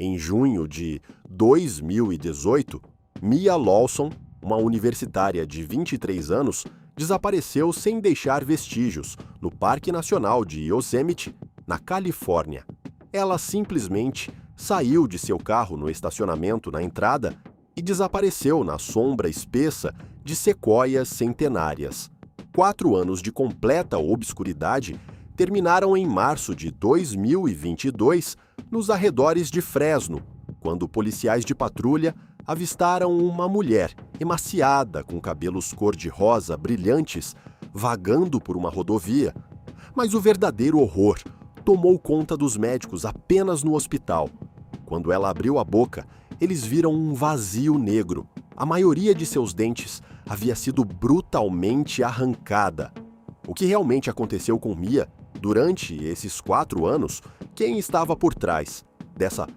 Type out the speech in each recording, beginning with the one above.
Em junho de 2018, Mia Lawson, uma universitária de 23 anos, desapareceu sem deixar vestígios no Parque Nacional de Yosemite, na Califórnia. Ela simplesmente saiu de seu carro no estacionamento na entrada e desapareceu na sombra espessa de sequoias centenárias. 4 anos de completa obscuridade terminaram em março de 2022 nos arredores de Fresno, quando policiais de patrulha avistaram uma mulher emaciada com cabelos cor-de-rosa brilhantes vagando por uma rodovia. Mas o verdadeiro horror tomou conta dos médicos apenas no hospital. Quando ela abriu a boca, eles viram um vazio negro. A maioria de seus dentes havia sido brutalmente arrancada. O que realmente aconteceu com Mia durante esses 4 anos? Quem estava por trás dessa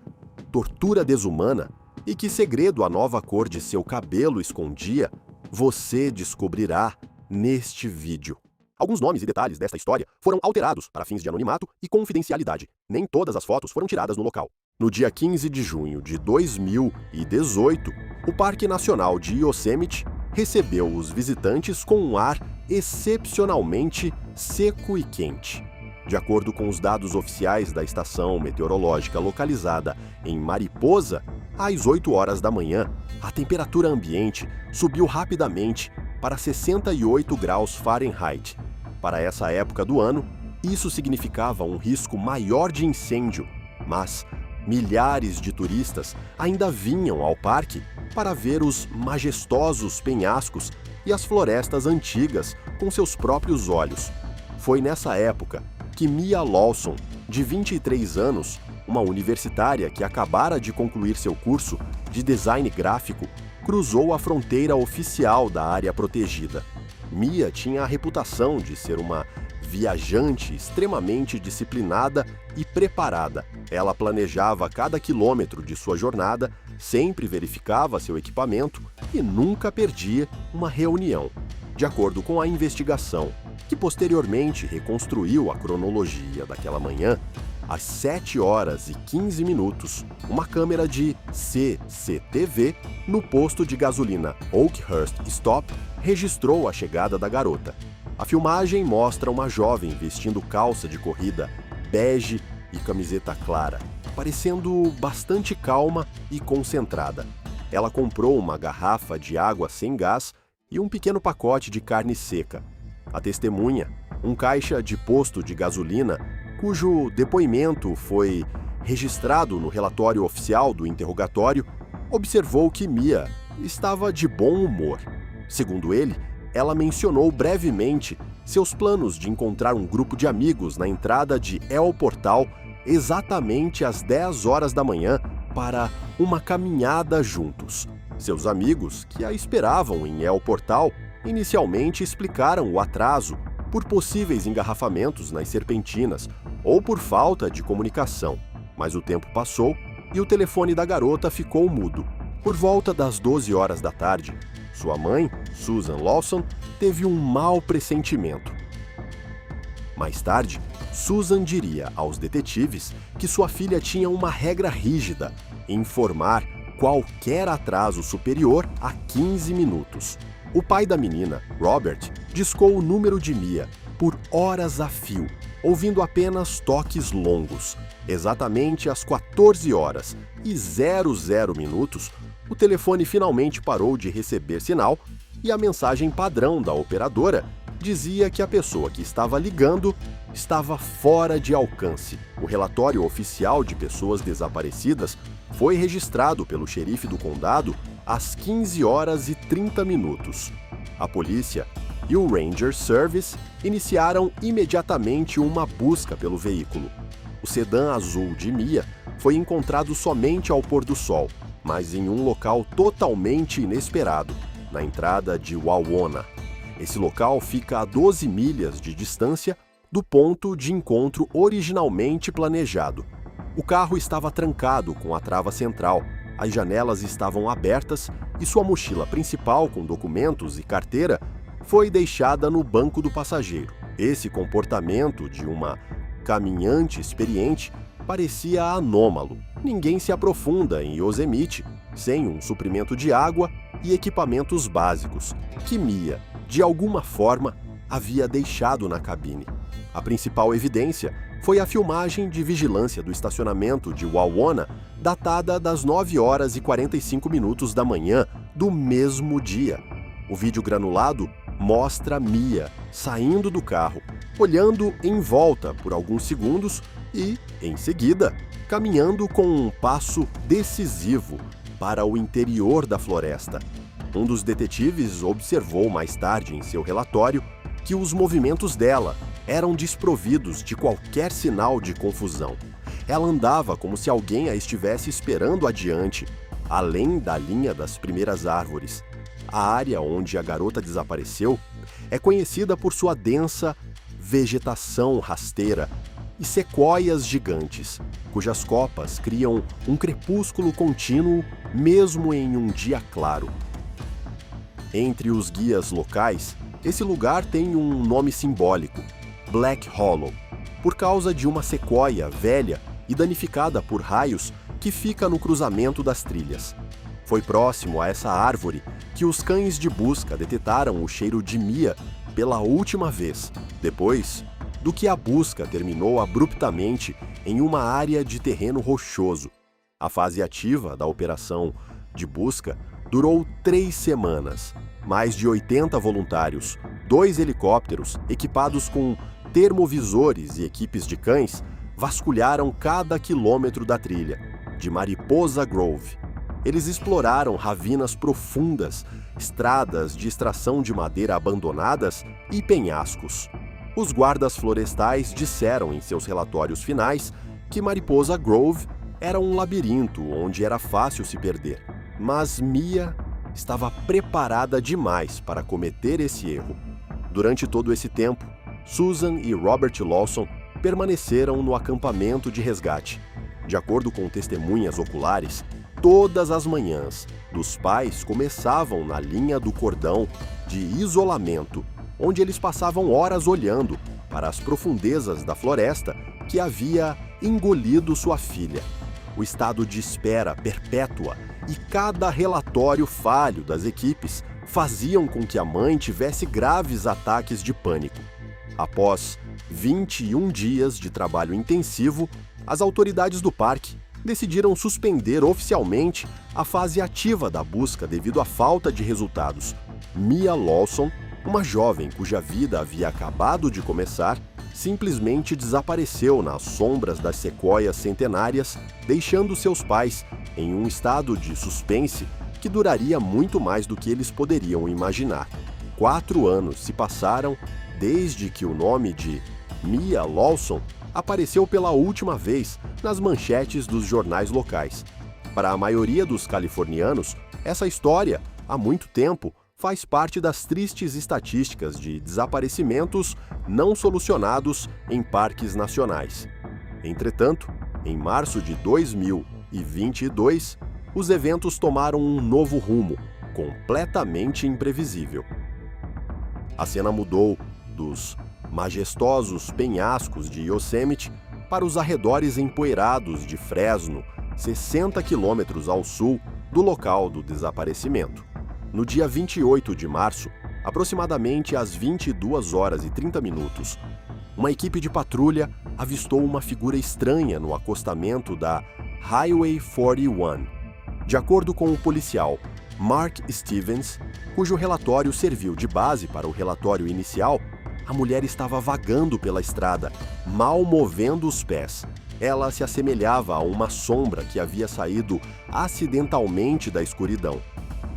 tortura desumana? E que segredo a nova cor de seu cabelo escondia? Você descobrirá neste vídeo. Alguns nomes e detalhes desta história foram alterados para fins de anonimato e confidencialidade. Nem todas as fotos foram tiradas no local. No dia 15 de junho de 2018, o Parque Nacional de Yosemite recebeu os visitantes com um ar excepcionalmente seco e quente. De acordo com os dados oficiais da estação meteorológica localizada em Mariposa, às 8 horas da manhã, a temperatura ambiente subiu rapidamente para 68 graus Fahrenheit. Para essa época do ano, isso significava um risco maior de incêndio, mas milhares de turistas ainda vinham ao parque para ver os majestosos penhascos e as florestas antigas com seus próprios olhos. Foi nessa época que Mia Lawson, de 23 anos, uma universitária que acabara de concluir seu curso de design gráfico, cruzou a fronteira oficial da área protegida. Mia tinha a reputação de ser uma viajante extremamente disciplinada e preparada. Ela planejava cada quilômetro de sua jornada, sempre verificava seu equipamento e nunca perdia uma reunião. De acordo com a investigação, que posteriormente reconstruiu a cronologia daquela manhã, às 7 horas e 15 minutos, uma câmera de CCTV no posto de gasolina Oakhurst Stop registrou a chegada da garota. A filmagem mostra uma jovem vestindo calça de corrida bege e camiseta clara, parecendo bastante calma e concentrada. Ela comprou uma garrafa de água sem gás e um pequeno pacote de carne seca. A testemunha, um caixa de posto de gasolina, cujo depoimento foi registrado no relatório oficial do interrogatório, observou que Mia estava de bom humor. Segundo ele, ela mencionou brevemente seus planos de encontrar um grupo de amigos na entrada de El Portal exatamente às 10 horas da manhã para uma caminhada juntos. Seus amigos, que a esperavam em El Portal, inicialmente explicaram o atraso por possíveis engarrafamentos nas serpentinas ou por falta de comunicação. Mas o tempo passou e o telefone da garota ficou mudo. Por volta das 12 horas da tarde, sua mãe, Susan Lawson, teve um mau pressentimento. Mais tarde, Susan diria aos detetives que sua filha tinha uma regra rígida: informar qualquer atraso superior a 15 minutos. O pai da menina, Robert, discou o número de Mia por horas a fio, ouvindo apenas toques longos. Exatamente às 14 horas e 00 minutos, o telefone finalmente parou de receber sinal e a mensagem padrão da operadora dizia que a pessoa que estava ligando estava fora de alcance. O relatório oficial de pessoas desaparecidas foi registrado pelo xerife do condado às 15 horas e 30 minutos. A polícia e o Ranger Service iniciaram imediatamente uma busca pelo veículo. O sedã azul de Mia foi encontrado somente ao pôr do sol, mas em um local totalmente inesperado, na entrada de Wawona. Esse local fica a 12 milhas de distância do ponto de encontro originalmente planejado. O carro estava trancado com a trava central, as janelas estavam abertas e sua mochila principal com documentos e carteira foi deixada no banco do passageiro. Esse comportamento de uma caminhante experiente parecia anômalo. ninguém se aprofunda em Yosemite sem um suprimento de água e equipamentos básicos que Mia, de alguma forma, havia deixado na cabine. A principal evidência foi a filmagem de vigilância do estacionamento de Wawona, datada das 9 horas e 45 minutos da manhã do mesmo dia. O vídeo granulado mostra Mia saindo do carro, olhando em volta por alguns segundos e, em seguida, caminhando com um passo decisivo para o interior da floresta. Um dos detetives observou mais tarde em seu relatório que os movimentos dela eram desprovidos de qualquer sinal de confusão. Ela andava como se alguém a estivesse esperando adiante, além da linha das primeiras árvores. A área onde a garota desapareceu é conhecida por sua densa vegetação rasteira e sequoias gigantes, cujas copas criam um crepúsculo contínuo mesmo em um dia claro. Entre os guias locais, esse lugar tem um nome simbólico, Black Hollow, por causa de uma sequoia velha e danificada por raios que fica no cruzamento das trilhas. Foi próximo a essa árvore que os cães de busca detetaram o cheiro de Mia pela última vez, depois do que a busca terminou abruptamente em uma área de terreno rochoso. A fase ativa da operação de busca durou 3 semanas. Mais de 80 voluntários, 2 helicópteros equipados com termovisores e equipes de cães vasculharam cada quilômetro da trilha, de Mariposa Grove. Eles exploraram ravinas profundas, estradas de extração de madeira abandonadas e penhascos. Os guardas florestais disseram em seus relatórios finais que Mariposa Grove era um labirinto onde era fácil se perder. Mas Mia estava preparada demais para cometer esse erro. Durante todo esse tempo, Susan e Robert Lawson permaneceram no acampamento de resgate. De acordo com testemunhas oculares, todas as manhãs, os pais começavam na linha do cordão de isolamento, onde eles passavam horas olhando para as profundezas da floresta que havia engolido sua filha. O estado de espera perpétua e cada relatório falho das equipes faziam com que a mãe tivesse graves ataques de pânico. Após 21 dias de trabalho intensivo, as autoridades do parque decidiram suspender oficialmente a fase ativa da busca devido à falta de resultados. Mia Lawson, uma jovem cuja vida havia acabado de começar, simplesmente desapareceu nas sombras das sequoias centenárias, deixando seus pais em um estado de suspense que duraria muito mais do que eles poderiam imaginar. 4 anos se passaram desde que o nome de Mia Lawson apareceu pela última vez nas manchetes dos jornais locais. Para a maioria dos californianos, essa história, há muito tempo, faz parte das tristes estatísticas de desaparecimentos não solucionados em parques nacionais. Entretanto, em março de 2022, os eventos tomaram um novo rumo, completamente imprevisível. A cena mudou dos majestosos penhascos de Yosemite para os arredores empoeirados de Fresno, 60 quilômetros ao sul do local do desaparecimento. No dia 28 de março, aproximadamente às 22 horas e 30 minutos, uma equipe de patrulha avistou uma figura estranha no acostamento da Highway 41. De acordo com o policial Mark Stevens, cujo relatório serviu de base para o relatório inicial, a mulher estava vagando pela estrada, mal movendo os pés. Ela se assemelhava a uma sombra que havia saído acidentalmente da escuridão.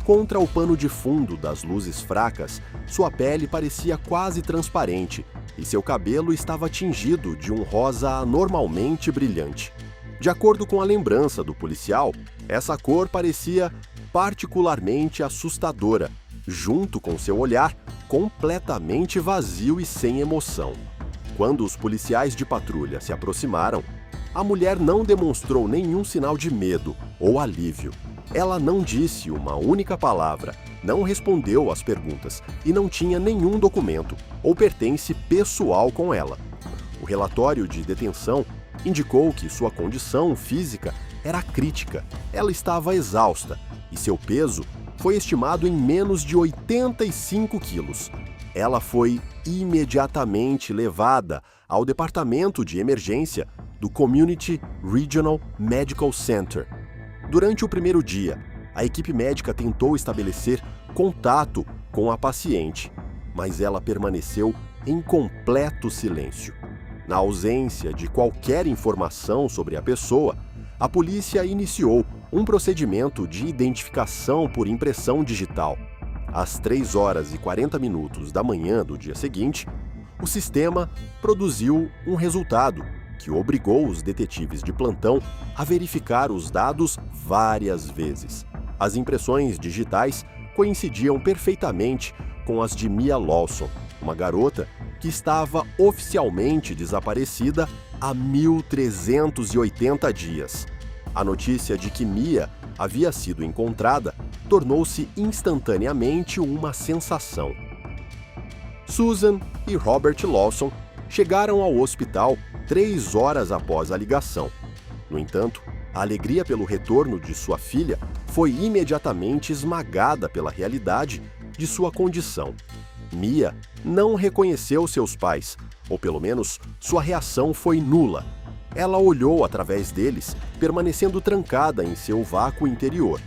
Contra o pano de fundo das luzes fracas, sua pele parecia quase transparente e seu cabelo estava tingido de um rosa anormalmente brilhante. De acordo com a lembrança do policial, essa cor parecia particularmente assustadora, junto com seu olhar completamente vazio e sem emoção. Quando os policiais de patrulha se aproximaram, a mulher não demonstrou nenhum sinal de medo ou alívio. Ela não disse uma única palavra, não respondeu às perguntas e não tinha nenhum documento ou pertence pessoal com ela. O relatório de detenção indicou que sua condição física era crítica. Ela estava exausta e seu peso foi estimado em menos de 85 quilos. Ela foi imediatamente levada ao departamento de emergência do Community Regional Medical Center. Durante o primeiro dia, a equipe médica tentou estabelecer contato com a paciente, mas ela permaneceu em completo silêncio. Na ausência de qualquer informação sobre a pessoa, a polícia iniciou um procedimento de identificação por impressão digital. Às 3h40 da manhã do dia seguinte, o sistema produziu um resultado que obrigou os detetives de plantão a verificar os dados várias vezes. As impressões digitais coincidiam perfeitamente com as de Mia Lawson, uma garota que estava oficialmente desaparecida há 1.380 dias. A notícia de que Mia havia sido encontrada tornou-se instantaneamente uma sensação. Susan e Robert Lawson chegaram ao hospital 3 horas após a ligação. No entanto, a alegria pelo retorno de sua filha foi imediatamente esmagada pela realidade de sua condição. Mia não reconheceu seus pais, ou pelo menos sua reação foi nula. Ela olhou através deles, permanecendo trancada em seu vácuo interior.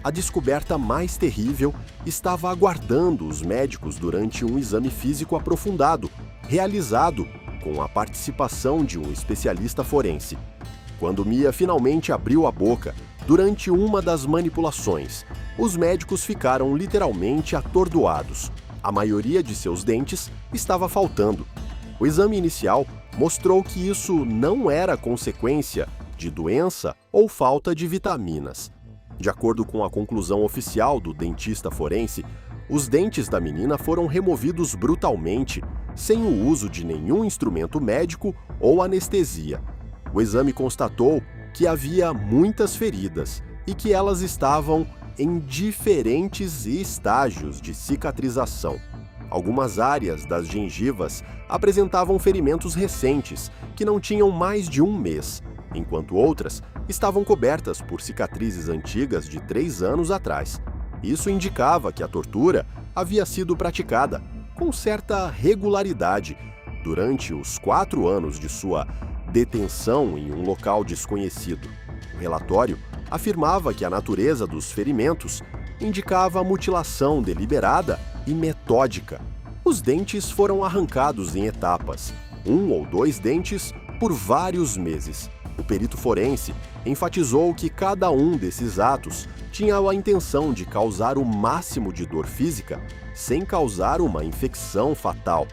A descoberta mais terrível estava aguardando os médicos durante um exame físico aprofundado, realizado com a participação de um especialista forense. Quando Mia finalmente abriu a boca, durante uma das manipulações, os médicos ficaram literalmente atordoados. A maioria de seus dentes estava faltando. O exame inicial mostrou que isso não era consequência de doença ou falta de vitaminas. De acordo com a conclusão oficial do dentista forense, os dentes da menina foram removidos brutalmente, sem o uso de nenhum instrumento médico ou anestesia. O exame constatou que havia muitas feridas e que elas estavam em diferentes estágios de cicatrização. Algumas áreas das gengivas apresentavam ferimentos recentes, que não tinham mais de um mês, enquanto outras estavam cobertas por cicatrizes antigas de 3 anos atrás. Isso indicava que a tortura havia sido praticada com certa regularidade durante os 4 anos de sua detenção em um local desconhecido. O relatório afirmava que a natureza dos ferimentos indicava mutilação deliberada e metódica. Os dentes foram arrancados em etapas, 1 ou 2 dentes por vários meses. O perito forense enfatizou que cada um desses atos tinha a intenção de causar o máximo de dor física sem causar uma infecção fatal,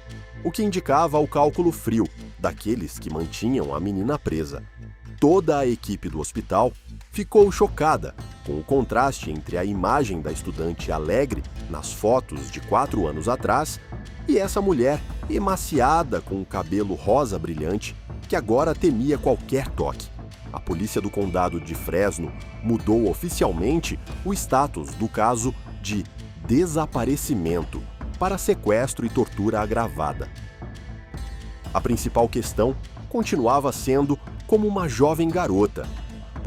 o que indicava o cálculo frio daqueles que mantinham a menina presa. Toda a equipe do hospital ficou chocada com o contraste entre a imagem da estudante alegre nas fotos de 4 anos atrás e essa mulher emaciada com o cabelo rosa brilhante que agora temia qualquer toque. A polícia do condado de Fresno mudou oficialmente o status do caso de desaparecimento para sequestro e tortura agravada. A principal questão continuava sendo como uma jovem garota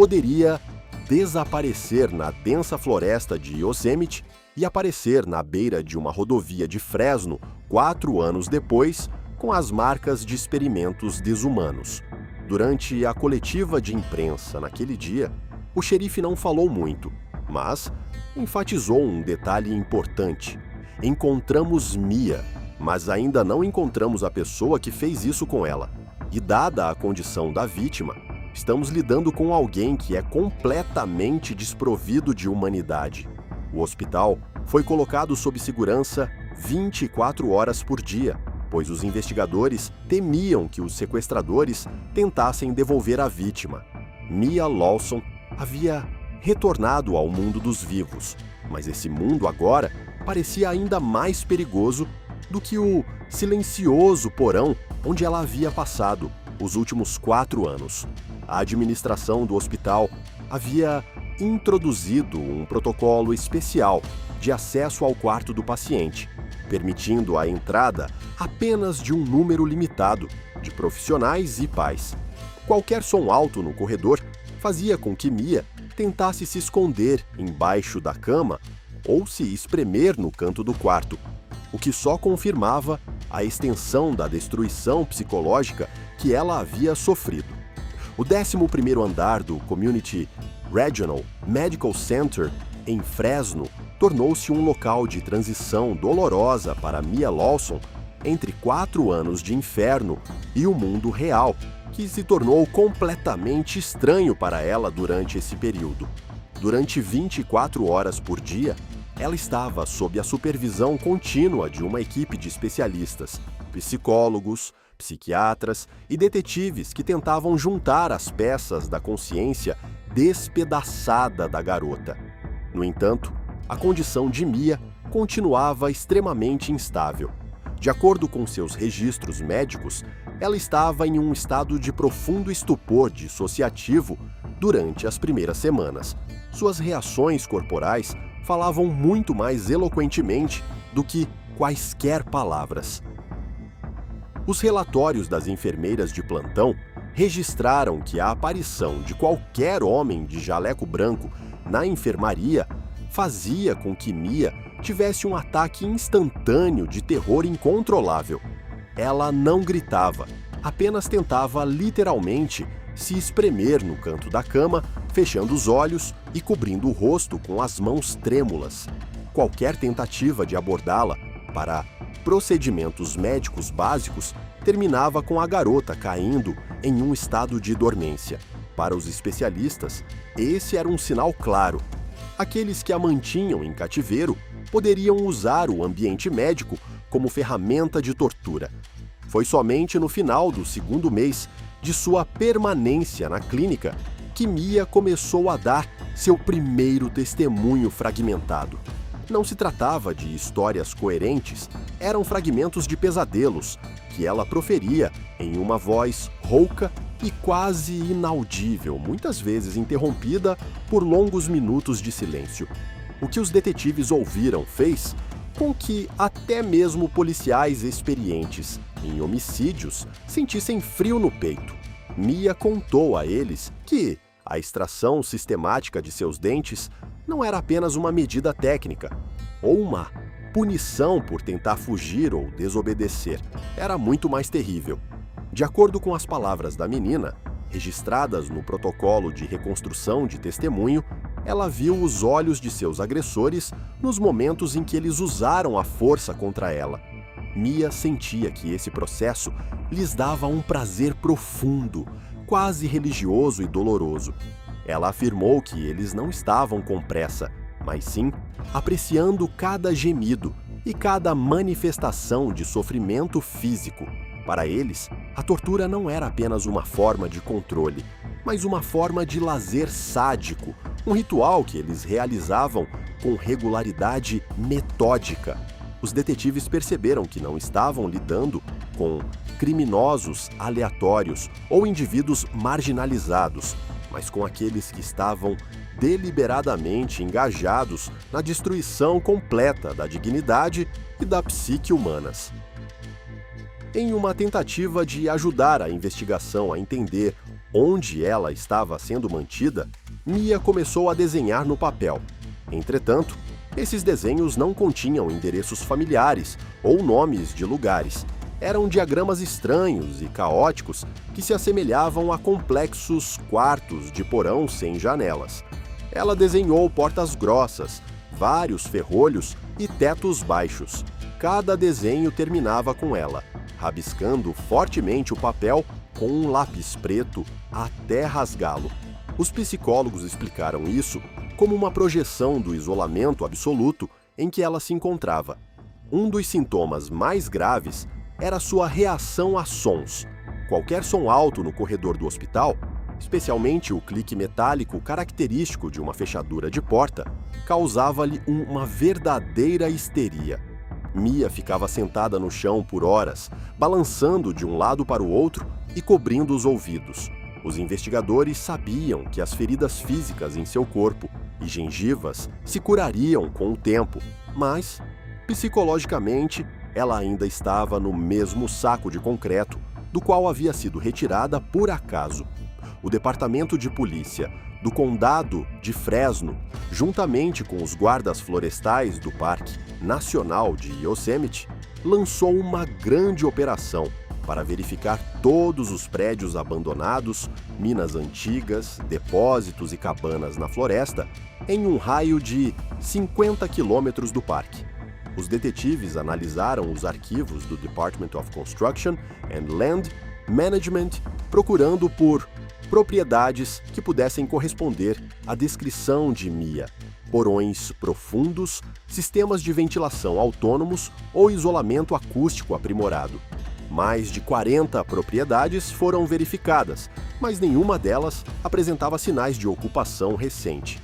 poderia desaparecer na densa floresta de Yosemite e aparecer na beira de uma rodovia de Fresno 4 anos depois, com as marcas de experimentos desumanos. Durante a coletiva de imprensa naquele dia, o xerife não falou muito, mas enfatizou um detalhe importante. Encontramos Mia, mas ainda não encontramos a pessoa que fez isso com ela. E dada a condição da vítima, estamos lidando com alguém que é completamente desprovido de humanidade. O hospital foi colocado sob segurança 24 horas por dia, pois os investigadores temiam que os sequestradores tentassem devolver a vítima. Mia Lawson havia retornado ao mundo dos vivos, mas esse mundo agora parecia ainda mais perigoso do que o silencioso porão onde ela havia passado os últimos 4 anos. A administração do hospital havia introduzido um protocolo especial de acesso ao quarto do paciente, permitindo a entrada apenas de um número limitado de profissionais e pais. Qualquer som alto no corredor fazia com que Mia tentasse se esconder embaixo da cama ou se espremer no canto do quarto, o que só confirmava a extensão da destruição psicológica que ela havia sofrido. O 11º andar do Community Regional Medical Center, em Fresno, tornou-se um local de transição dolorosa para Mia Lawson entre 4 anos de inferno e o mundo real, que se tornou completamente estranho para ela durante esse período. Durante 24 horas por dia, ela estava sob a supervisão contínua de uma equipe de especialistas, psicólogos, psiquiatras e detetives que tentavam juntar as peças da consciência despedaçada da garota. No entanto, a condição de Mia continuava extremamente instável. De acordo com seus registros médicos, ela estava em um estado de profundo estupor dissociativo durante as primeiras semanas. Suas reações corporais falavam muito mais eloquentemente do que quaisquer palavras. Os relatórios das enfermeiras de plantão registraram que a aparição de qualquer homem de jaleco branco na enfermaria fazia com que Mia tivesse um ataque instantâneo de terror incontrolável. Ela não gritava, apenas tentava literalmente se espremer no canto da cama, fechando os olhos e cobrindo o rosto com as mãos trêmulas. Qualquer tentativa de abordá-la para procedimentos médicos básicos terminava com a garota caindo em um estado de dormência. Para os especialistas, esse era um sinal claro. Aqueles que a mantinham em cativeiro poderiam usar o ambiente médico como ferramenta de tortura. Foi somente no final do 2º mês de sua permanência na clínica que Mia começou a dar seu primeiro testemunho fragmentado. Não se tratava de histórias coerentes, eram fragmentos de pesadelos que ela proferia em uma voz rouca e quase inaudível, muitas vezes interrompida por longos minutos de silêncio. O que os detetives ouviram fez com que até mesmo policiais experientes em homicídios sentissem frio no peito. Mia contou a eles que a extração sistemática de seus dentes não era apenas uma medida técnica ou uma punição por tentar fugir ou desobedecer. Era muito mais terrível. De acordo com as palavras da menina, registradas no protocolo de reconstrução de testemunho, ela viu os olhos de seus agressores nos momentos em que eles usaram a força contra ela. Mia sentia que esse processo lhes dava um prazer profundo, quase religioso e doloroso. Ela afirmou que eles não estavam com pressa, mas sim apreciando cada gemido e cada manifestação de sofrimento físico. Para eles, a tortura não era apenas uma forma de controle, mas uma forma de lazer sádico, um ritual que eles realizavam com regularidade metódica. Os detetives perceberam que não estavam lidando com criminosos aleatórios ou indivíduos marginalizados, mas com aqueles que estavam deliberadamente engajados na destruição completa da dignidade e da psique humanas. Em uma tentativa de ajudar a investigação a entender onde ela estava sendo mantida, Mia começou a desenhar no papel. Entretanto, esses desenhos não continham endereços familiares ou nomes de lugares. Eram diagramas estranhos e caóticos que se assemelhavam a complexos quartos de porão sem janelas. Ela desenhou portas grossas, vários ferrolhos e tetos baixos. Cada desenho terminava com ela, rabiscando fortemente o papel com um lápis preto até rasgá-lo. Os psicólogos explicaram isso como uma projeção do isolamento absoluto em que ela se encontrava. Um dos sintomas mais graves era sua reação a sons. Qualquer som alto no corredor do hospital, especialmente o clique metálico característico de uma fechadura de porta, causava-lhe uma verdadeira histeria. Mia ficava sentada no chão por horas, balançando de um lado para o outro e cobrindo os ouvidos. Os investigadores sabiam que as feridas físicas em seu corpo e gengivas se curariam com o tempo, mas, psicologicamente, ela ainda estava no mesmo saco de concreto do qual havia sido retirada por acaso. o Departamento de Polícia do Condado de Fresno, juntamente com os guardas florestais do Parque Nacional de Yosemite, lançou uma grande operação para verificar todos os prédios abandonados, minas antigas, depósitos e cabanas na floresta em um raio de 50 quilômetros do parque. Os detetives analisaram os arquivos do Department of Construction and Land Management, procurando por propriedades que pudessem corresponder à descrição de Mia: porões profundos, sistemas de ventilação autônomos ou isolamento acústico aprimorado. Mais de 40 propriedades foram verificadas, mas nenhuma delas apresentava sinais de ocupação recente.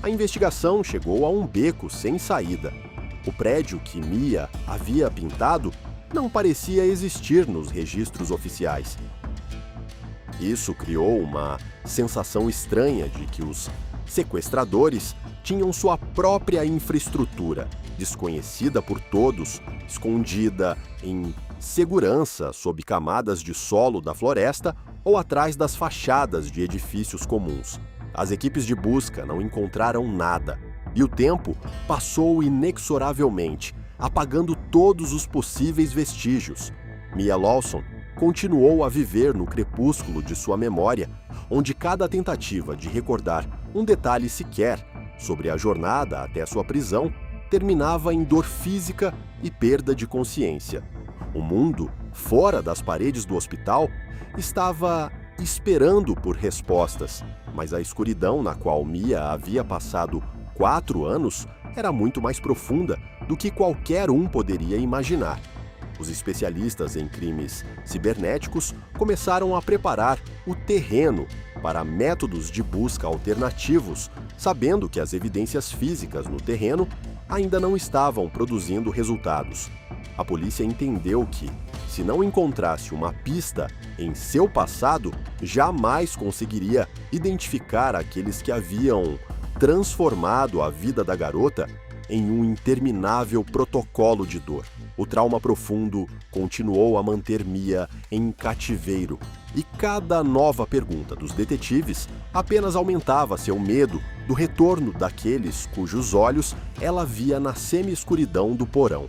A investigação chegou a um beco sem saída. O prédio que Mia havia pintado não parecia existir nos registros oficiais. Isso criou uma sensação estranha de que os sequestradores tinham sua própria infraestrutura, desconhecida por todos, escondida em segurança sob camadas de solo da floresta ou atrás das fachadas de edifícios comuns. As equipes de busca não encontraram nada, e o tempo passou inexoravelmente, apagando todos os possíveis vestígios. Mia Lawson continuou a viver no crepúsculo de sua memória, onde cada tentativa de recordar um detalhe sequer sobre a jornada até sua prisão terminava em dor física e perda de consciência. O mundo, fora das paredes do hospital, estava esperando por respostas, mas a escuridão na qual Mia havia passado 4 anos era muito mais profunda do que qualquer um poderia imaginar. Os especialistas em crimes cibernéticos começaram a preparar o terreno para métodos de busca alternativos, sabendo que as evidências físicas no terreno ainda não estavam produzindo resultados. A polícia entendeu que, se não encontrasse uma pista em seu passado, jamais conseguiria identificar aqueles que haviam transformado a vida da garota em um interminável protocolo de dor. O trauma profundo continuou a manter Mia em cativeiro, e cada nova pergunta dos detetives apenas aumentava seu medo do retorno daqueles cujos olhos ela via na semi-escuridão do porão.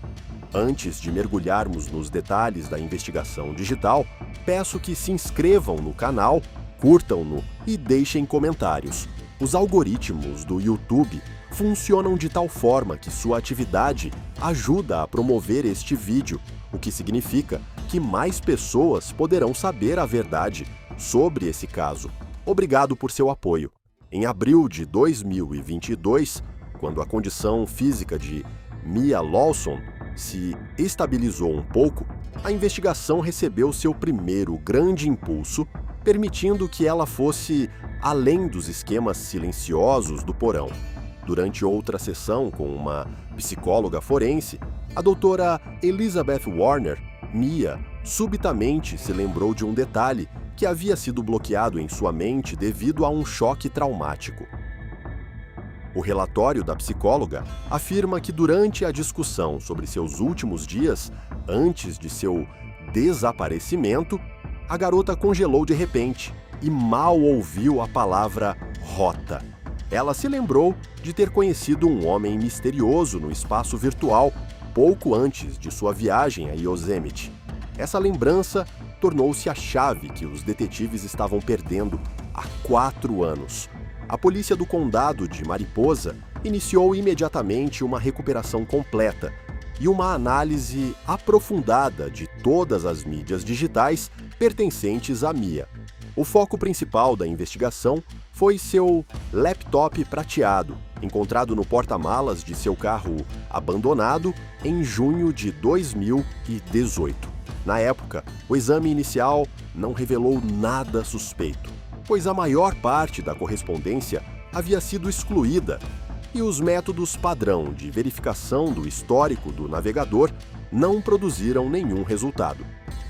Antes de mergulharmos nos detalhes da investigação digital, peço que se inscrevam no canal, curtam-no e deixem comentários. Os algoritmos do YouTube funcionam de tal forma que sua atividade ajuda a promover este vídeo, o que significa que mais pessoas poderão saber a verdade sobre esse caso. Obrigado por seu apoio. Em abril de 2022, quando a condição física de Mia Lawson se estabilizou um pouco, a investigação recebeu seu primeiro grande impulso, permitindo que ela fosse além dos esquemas silenciosos do porão. Durante outra sessão com uma psicóloga forense, a doutora Elizabeth Warner, Mia subitamente se lembrou de um detalhe que havia sido bloqueado em sua mente devido a um choque traumático. O relatório da psicóloga afirma que durante a discussão sobre seus últimos dias, antes de seu desaparecimento, a garota congelou de repente e mal ouviu a palavra rota. Ela se lembrou de ter conhecido um homem misterioso no espaço virtual pouco antes de sua viagem a Yosemite. Essa lembrança tornou-se a chave que os detetives estavam perdendo há 4 anos. A polícia do condado de Mariposa iniciou imediatamente uma recuperação completa e uma análise aprofundada de todas as mídias digitais pertencentes a Mia. O foco principal da investigação foi seu laptop prateado, encontrado no porta-malas de seu carro abandonado em junho de 2018. Na época, o exame inicial não revelou nada suspeito, pois a maior parte da correspondência havia sido excluída e os métodos padrão de verificação do histórico do navegador não produziram nenhum resultado.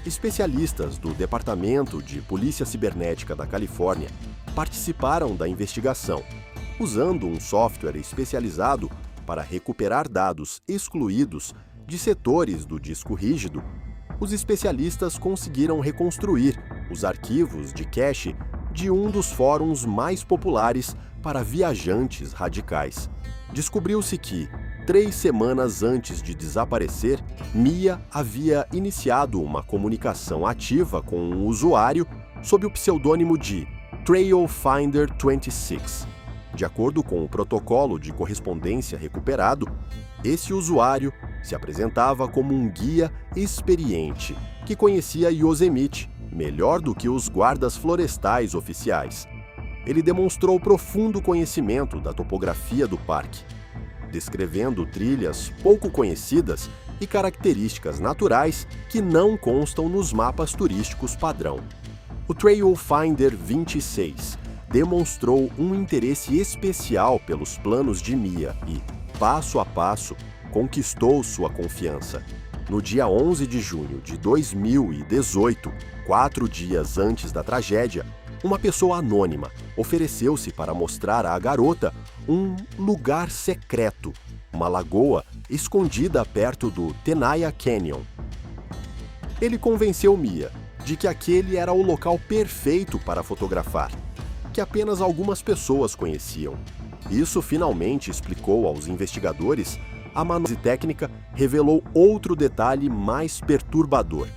Especialistas do Departamento de Polícia Cibernética da Califórnia participaram da investigação, usando um software especializado para recuperar dados excluídos de setores do disco rígido. Os especialistas conseguiram reconstruir os arquivos de cache de um dos fóruns mais populares para viajantes radicais. Descobriu-se que, 3 semanas antes de desaparecer, Mia havia iniciado uma comunicação ativa com um usuário sob o pseudônimo de Trailfinder26. De acordo com o protocolo de correspondência recuperado, esse usuário se apresentava como um guia experiente que conhecia Yosemite melhor do que os guardas florestais oficiais. Ele demonstrou profundo conhecimento da topografia do parque, descrevendo trilhas pouco conhecidas e características naturais que não constam nos mapas turísticos padrão. O Trailfinder 26 demonstrou um interesse especial pelos planos de Mia e, passo a passo, conquistou sua confiança. No dia 11 de junho de 2018, 4 dias antes da tragédia, uma pessoa anônima ofereceu-se para mostrar à garota um lugar secreto, uma lagoa escondida perto do Tenaya Canyon. Ele convenceu Mia de que aquele era o local perfeito para fotografar, que apenas algumas pessoas conheciam. Isso finalmente explicou aos investigadores. A análise técnica revelou outro detalhe mais perturbador.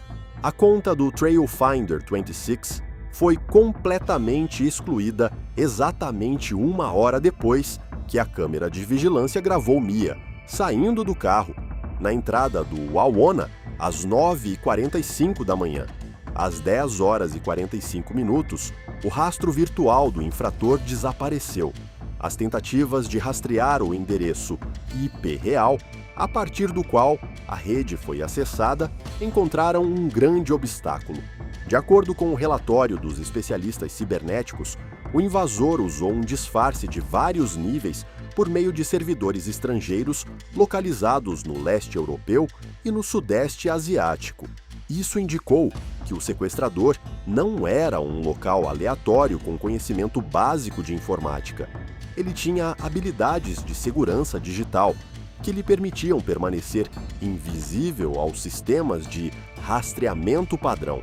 A conta do Trailfinder 26 foi completamente excluída exatamente 1 hora depois que a câmera de vigilância gravou Mia saindo do carro, na entrada do Wawona, às 9h45 da manhã. Às 10h45, o rastro virtual do infrator desapareceu. As tentativas de rastrear o endereço IP real, a partir do qual a rede foi acessada, encontraram um grande obstáculo. De acordo com o relatório dos especialistas cibernéticos, o invasor usou um disfarce de vários níveis por meio de servidores estrangeiros localizados no leste europeu e no sudeste asiático. Isso indicou que o sequestrador não era um local aleatório com conhecimento básico de informática. Ele tinha habilidades de segurança digital que lhe permitiam permanecer invisível aos sistemas de rastreamento padrão.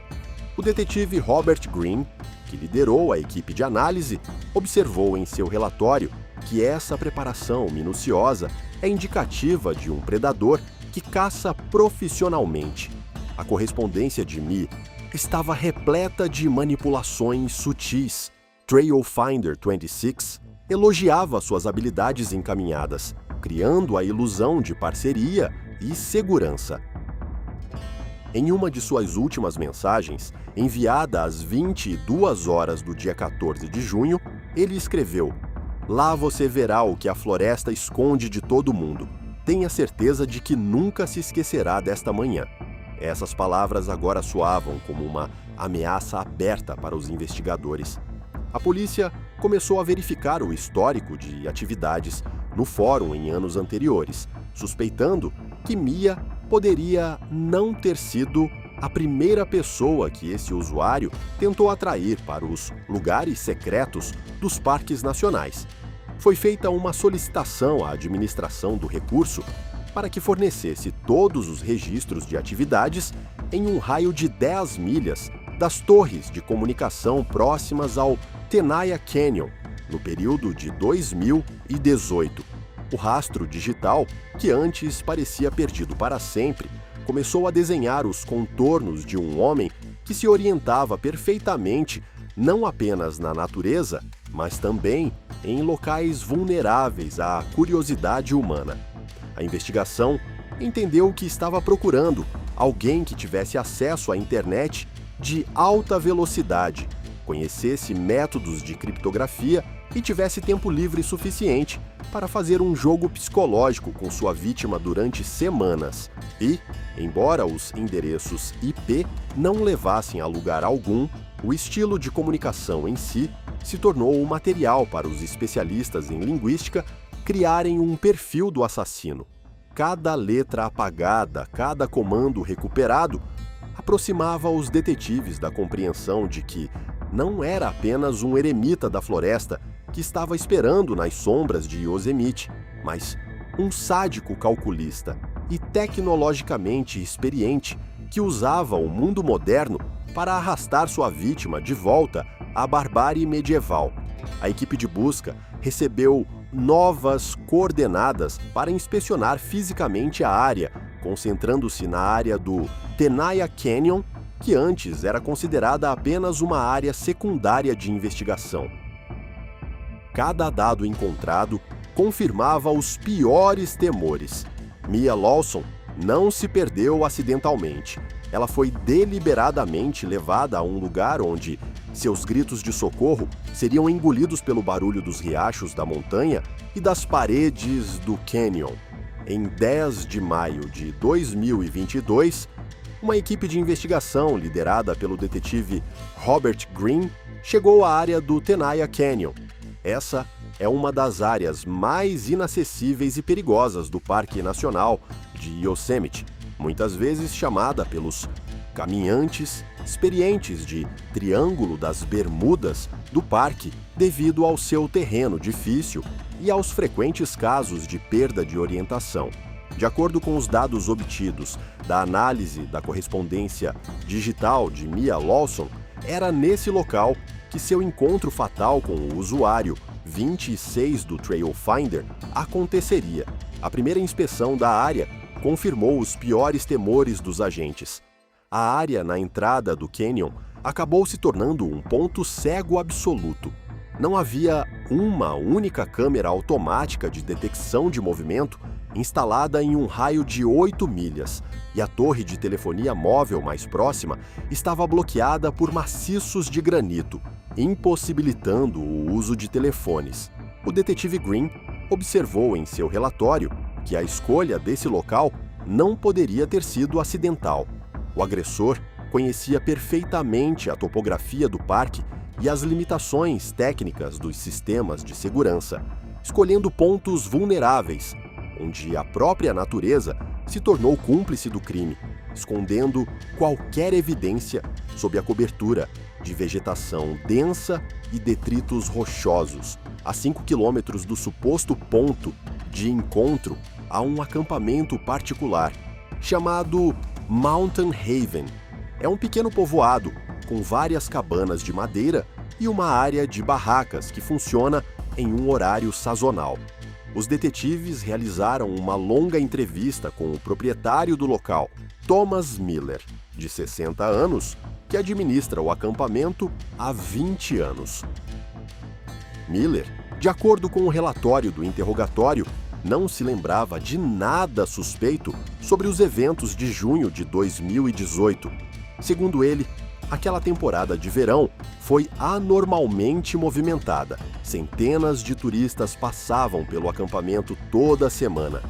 O detetive Robert Greene, que liderou a equipe de análise, observou em seu relatório que essa preparação minuciosa é indicativa de um predador que caça profissionalmente. A correspondência de Mia estava repleta de manipulações sutis. Trailfinder 26 elogiava suas habilidades encaminhadas, criando a ilusão de parceria e segurança. Em uma de suas últimas mensagens, enviada às 22 horas do dia 14 de junho, ele escreveu: "Lá você verá o que a floresta esconde de todo mundo. Tenha certeza de que nunca se esquecerá desta manhã." Essas palavras agora soavam como uma ameaça aberta para os investigadores. A polícia começou a verificar o histórico de atividades no fórum em anos anteriores, suspeitando que Mia poderia não ter sido a primeira pessoa que esse usuário tentou atrair para os lugares secretos dos parques nacionais. Foi feita uma solicitação à administração do recurso para que fornecesse todos os registros de atividades em um raio de 10 milhas das torres de comunicação próximas ao Tenaya Canyon, no período de 2018. O rastro digital, que antes parecia perdido para sempre, começou a desenhar os contornos de um homem que se orientava perfeitamente não apenas na natureza, mas também em locais vulneráveis à curiosidade humana. A investigação entendeu que estava procurando alguém que tivesse acesso à internet de alta velocidade, conhecesse métodos de criptografia e tivesse tempo livre suficiente para fazer um jogo psicológico com sua vítima durante semanas. E, embora os endereços IP não levassem a lugar algum, o estilo de comunicação em si se tornou um material para os especialistas em linguística criarem um perfil do assassino. Cada letra apagada, cada comando recuperado, aproximava os detetives da compreensão de que não era apenas um eremita da floresta que estava esperando nas sombras de Yosemite, mas um sádico calculista e tecnologicamente experiente que usava o mundo moderno para arrastar sua vítima de volta a barbárie medieval. A equipe de busca recebeu novas coordenadas para inspecionar fisicamente a área, concentrando-se na área do Tenaya Canyon, que antes era considerada apenas uma área secundária de investigação. Cada dado encontrado confirmava os piores temores. Mia Lawson não se perdeu acidentalmente. Ela foi deliberadamente levada a um lugar onde seus gritos de socorro seriam engolidos pelo barulho dos riachos da montanha e das paredes do canyon. Em 10 de maio de 2022, uma equipe de investigação liderada pelo detetive Robert Greene chegou à área do Tenaya Canyon. Essa é uma das áreas mais inacessíveis e perigosas do Parque Nacional de Yosemite, muitas vezes chamada pelos caminhantes experientes de Triângulo das Bermudas do parque devido ao seu terreno difícil e aos frequentes casos de perda de orientação. De acordo com os dados obtidos da análise da correspondência digital de Mia Lawson, era nesse local que seu encontro fatal com o usuário 26 do Trailfinder aconteceria. A primeira inspeção da área confirmou os piores temores dos agentes. A área na entrada do canyon acabou se tornando um ponto cego absoluto. Não havia uma única câmera automática de detecção de movimento instalada em um raio de 8 milhas, e a torre de telefonia móvel mais próxima estava bloqueada por maciços de granito, impossibilitando o uso de telefones. O detetive Greene observou em seu relatório que a escolha desse local não poderia ter sido acidental. O agressor conhecia perfeitamente a topografia do parque e as limitações técnicas dos sistemas de segurança, escolhendo pontos vulneráveis, onde a própria natureza se tornou cúmplice do crime, escondendo qualquer evidência sob a cobertura de vegetação densa e detritos rochosos. A 5 quilômetros do suposto ponto de encontro, há um acampamento particular, chamado Mountain Haven. É um pequeno povoado com várias cabanas de madeira e uma área de barracas que funciona em um horário sazonal. Os detetives realizaram uma longa entrevista com o proprietário do local, Thomas Miller, de 60 anos, que administra o acampamento há 20 anos. Miller, de acordo com o relatório do interrogatório, não se lembrava de nada suspeito sobre os eventos de junho de 2018. Segundo ele, aquela temporada de verão foi anormalmente movimentada. Centenas de turistas passavam pelo acampamento toda semana.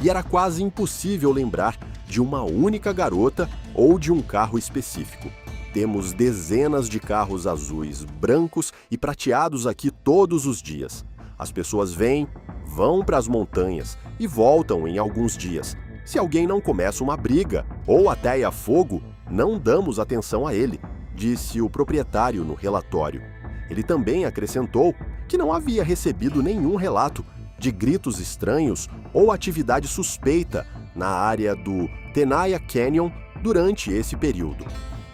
E era quase impossível lembrar de uma única garota ou de um carro específico. Temos dezenas de carros azuis, brancos e prateados aqui todos os dias. As pessoas vêm, vão para as montanhas e voltam em alguns dias. Se alguém não começa uma briga ou ateia fogo, não damos atenção a ele, disse o proprietário no relatório. Ele também acrescentou que não havia recebido nenhum relato de gritos estranhos ou atividade suspeita na área do Tenaya Canyon durante esse período.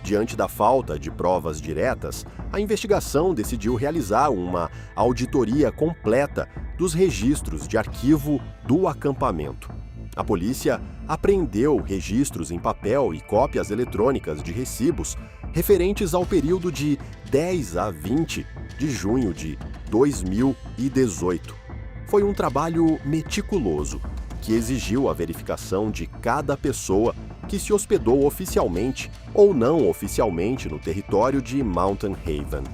Diante da falta de provas diretas, a investigação decidiu realizar uma auditoria completa dos registros de arquivo do acampamento. A polícia apreendeu registros em papel e cópias eletrônicas de recibos referentes ao período de 10 a 20 de junho de 2018. Foi um trabalho meticuloso que exigiu a verificação de cada pessoa que se hospedou oficialmente ou não oficialmente no território de Mountain Haven.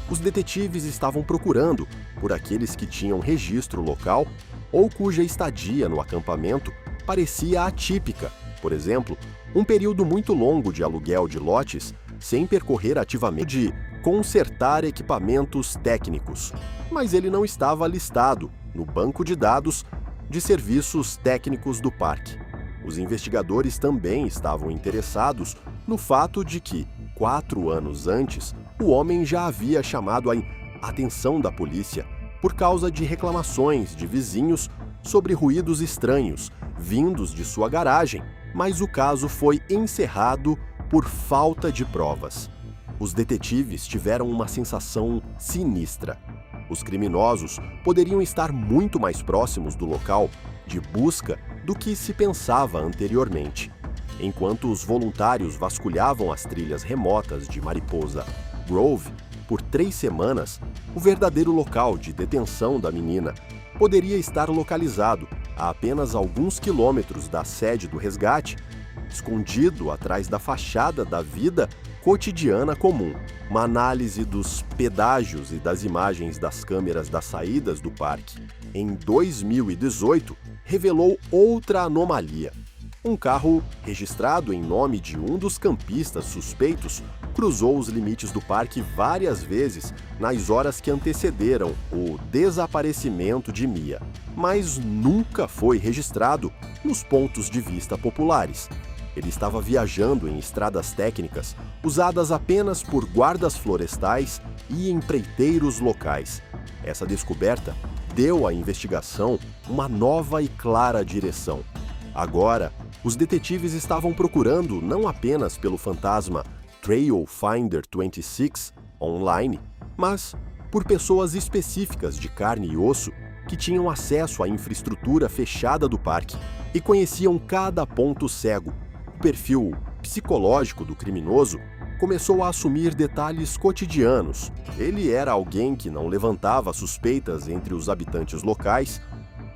Os detetives estavam procurando por aqueles que tinham registro local ou cuja estadia no acampamento parecia atípica, por exemplo, um período muito longo de aluguel de lotes sem percorrer ativamente de consertar equipamentos técnicos, mas ele não estava listado no banco de dados de serviços técnicos do parque. Os investigadores também estavam interessados no fato de que, 4 anos antes, o homem já havia chamado a atenção da polícia por causa de reclamações de vizinhos sobre ruídos estranhos vindos de sua garagem, mas o caso foi encerrado por falta de provas. Os detetives tiveram uma sensação sinistra. Os criminosos poderiam estar muito mais próximos do local de busca do que se pensava anteriormente. Enquanto os voluntários vasculhavam as trilhas remotas de Mariposa Grove por 3 semanas, o verdadeiro local de detenção da menina poderia estar localizado a apenas alguns quilômetros da sede do resgate, escondido atrás da fachada da vida cotidiana comum. Uma análise dos pedágios e das imagens das câmeras das saídas do parque em 2018 revelou outra anomalia. Um carro registrado em nome de um dos campistas suspeitos cruzou os limites do parque várias vezes nas horas que antecederam o desaparecimento de Mia, mas nunca foi registrado nos pontos de vista populares. Ele estava viajando em estradas técnicas usadas apenas por guardas florestais e empreiteiros locais. Essa descoberta deu à investigação uma nova e clara direção. Agora, os detetives estavam procurando não apenas pelo fantasma Trail Finder 26 online, mas por pessoas específicas de carne e osso que tinham acesso à infraestrutura fechada do parque e conheciam cada ponto cego. O perfil psicológico do criminoso começou a assumir detalhes cotidianos. Ele era alguém que não levantava suspeitas entre os habitantes locais,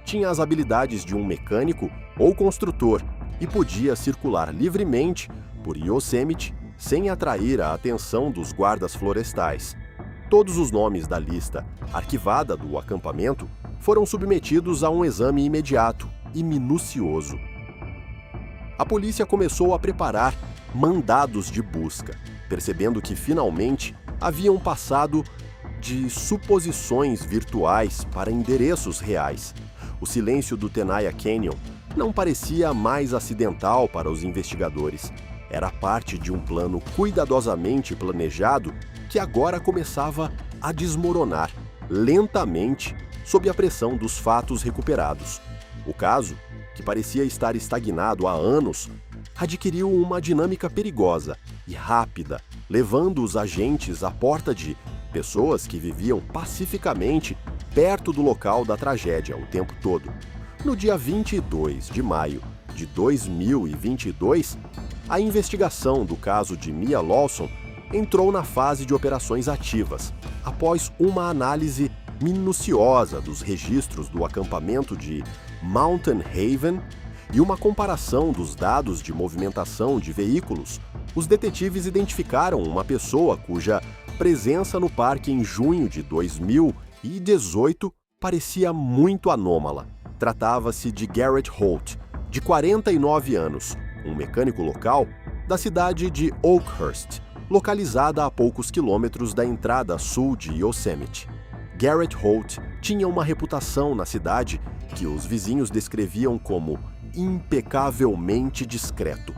tinha as habilidades de um mecânico ou construtor e podia circular livremente por Yosemite sem atrair a atenção dos guardas florestais. Todos os nomes da lista arquivada do acampamento foram submetidos a um exame imediato e minucioso. A polícia começou a preparar mandados de busca, percebendo que finalmente haviam passado de suposições virtuais para endereços reais. O silêncio do Tenaya Canyon não parecia mais acidental para os investigadores. Era parte de um plano cuidadosamente planejado que agora começava a desmoronar lentamente sob a pressão dos fatos recuperados. O caso, que parecia estar estagnado há anos, adquiriu uma dinâmica perigosa e rápida, levando os agentes à porta de pessoas que viviam pacificamente perto do local da tragédia o tempo todo. No dia 22 de maio de 2022, a investigação do caso de Mia Lawson entrou na fase de operações ativas, após uma análise minuciosa dos registros do acampamento de Mountain Haven e uma comparação dos dados de movimentação de veículos. Os detetives identificaram uma pessoa cuja presença no parque em junho de 2018 parecia muito anômala. Tratava-se de Garrett Holt, de 49 anos, um mecânico local da cidade de Oakhurst, localizada a poucos quilômetros da entrada sul de Yosemite. Garrett Holt tinha uma reputação na cidade que os vizinhos descreviam como impecavelmente discreto.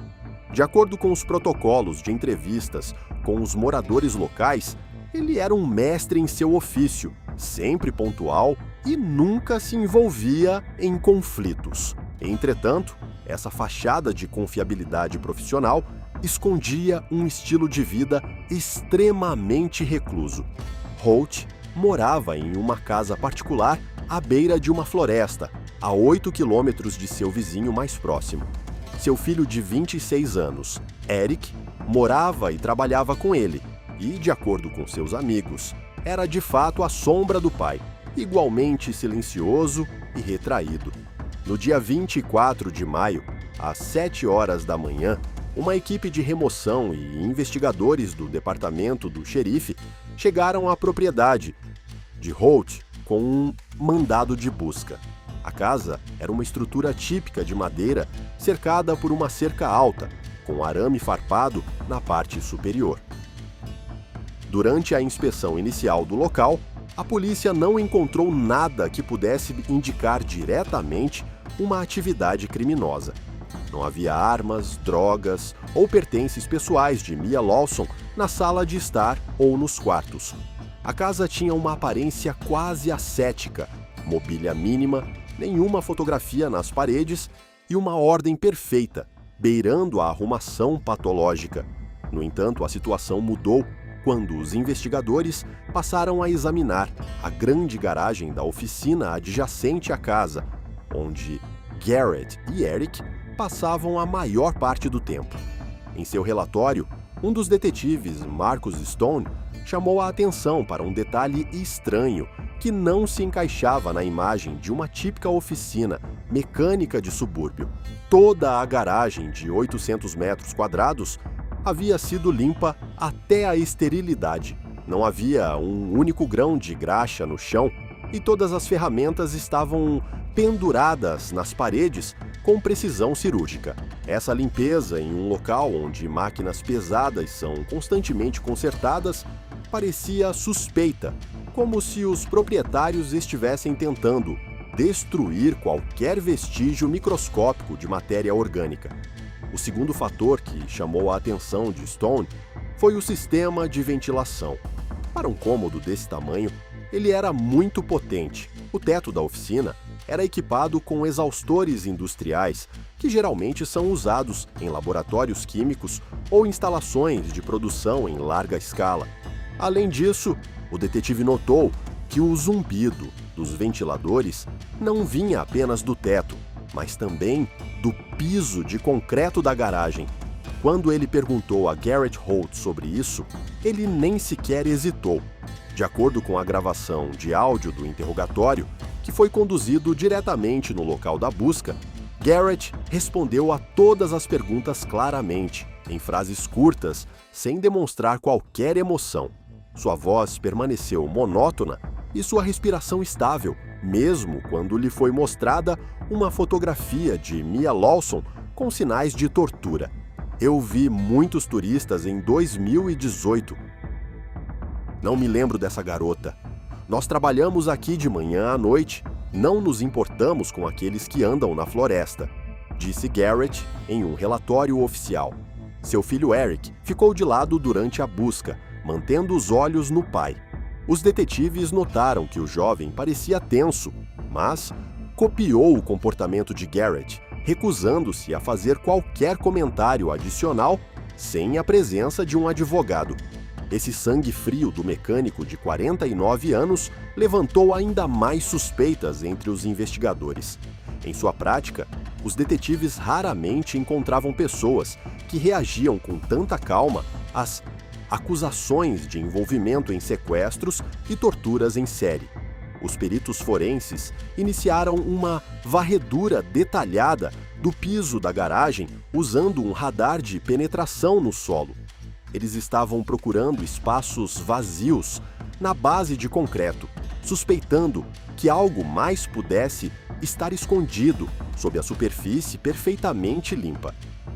De acordo com os protocolos de entrevistas com os moradores locais, ele era um mestre em seu ofício, sempre pontual e nunca se envolvia em conflitos. Entretanto, essa fachada de confiabilidade profissional escondia um estilo de vida extremamente recluso. Holt morava em uma casa particular à beira de uma floresta, a 8 quilômetros de seu vizinho mais próximo. Seu filho de 26 anos, Eric, morava e trabalhava com ele, e, de acordo com seus amigos, era de fato a sombra do pai, igualmente silencioso e retraído. No dia 24 de maio, às 7 horas da manhã, uma equipe de remoção e investigadores do departamento do xerife chegaram à propriedade de Holt com um mandado de busca. A casa era uma estrutura típica de madeira cercada por uma cerca alta, com arame farpado na parte superior. Durante a inspeção inicial do local, a polícia não encontrou nada que pudesse indicar diretamente uma atividade criminosa. Não havia armas, drogas ou pertences pessoais de Mia Lawson na sala de estar ou nos quartos. A casa tinha uma aparência quase ascética, mobília mínima, nenhuma fotografia nas paredes e uma ordem perfeita, beirando a arrumação patológica. No entanto, a situação mudou quando os investigadores passaram a examinar a grande garagem da oficina adjacente à casa, onde Garrett e Eric passavam a maior parte do tempo. Em seu relatório, um dos detetives, Marcus Stone, chamou a atenção para um detalhe estranho que não se encaixava na imagem de uma típica oficina mecânica de subúrbio. Toda a garagem de 800 metros quadrados havia sido limpa até a esterilidade. Não havia um único grão de graxa no chão e todas as ferramentas estavam penduradas nas paredes com precisão cirúrgica. Essa limpeza em um local onde máquinas pesadas são constantemente consertadas parecia suspeita, como se os proprietários estivessem tentando destruir qualquer vestígio microscópico de matéria orgânica. O segundo fator que chamou a atenção de Stone foi o sistema de ventilação. Para um cômodo desse tamanho, ele era muito potente. O teto da oficina era equipado com exaustores industriais, que geralmente são usados em laboratórios químicos ou instalações de produção em larga escala. Além disso, o detetive notou que o zumbido dos ventiladores não vinha apenas do teto, mas também do piso de concreto da garagem. Quando ele perguntou a Garrett Holt sobre isso, ele nem sequer hesitou. De acordo com a gravação de áudio do interrogatório, que foi conduzido diretamente no local da busca, Garrett respondeu a todas as perguntas claramente, em frases curtas, sem demonstrar qualquer emoção. Sua voz permaneceu monótona e sua respiração estável, mesmo quando lhe foi mostrada uma fotografia de Mia Lawson com sinais de tortura. Eu vi muitos turistas em 2018. Não me lembro dessa garota. Nós trabalhamos aqui de manhã à noite. Não nos importamos com aqueles que andam na floresta, disse Garrett em um relatório oficial. Seu filho Eric ficou de lado durante a busca, mantendo os olhos no pai. Os detetives notaram que o jovem parecia tenso, mas copiou o comportamento de Garrett, recusando-se a fazer qualquer comentário adicional sem a presença de um advogado. Esse sangue frio do mecânico de 49 anos levantou ainda mais suspeitas entre os investigadores. Em sua prática, os detetives raramente encontravam pessoas que reagiam com tanta calma às acusações de envolvimento em sequestros e torturas em série. Os peritos forenses iniciaram uma varredura detalhada do piso da garagem usando um radar de penetração no solo. Eles estavam procurando espaços vazios na base de concreto, suspeitando que algo mais pudesse estar escondido sob a superfície perfeitamente limpa.